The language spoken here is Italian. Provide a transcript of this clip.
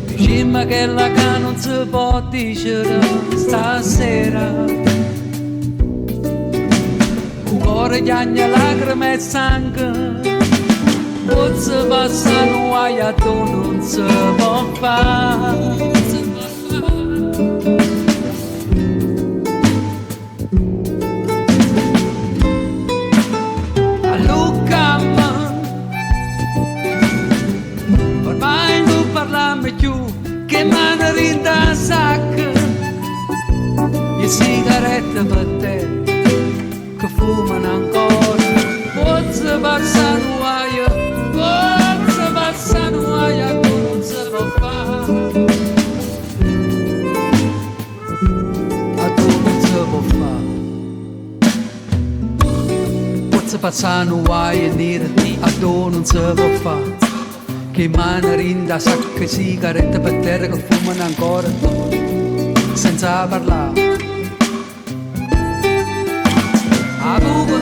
Dicimmo che la che non si può dire stasera. Un cuore chiagna lacrime e sangue, pozze passano guaiato non si può fare. Ormai non parliamo più, che mano rinda sacca, e sigarette per te che fumano ancora. Pozze passano guaia, tu non si può fare, a tu non si può fare. Pozze passano guaia, nere, a tu non si può fare. Che mano rinda sacca, sigarette per terra che fumano ancora, senza parlare. A buco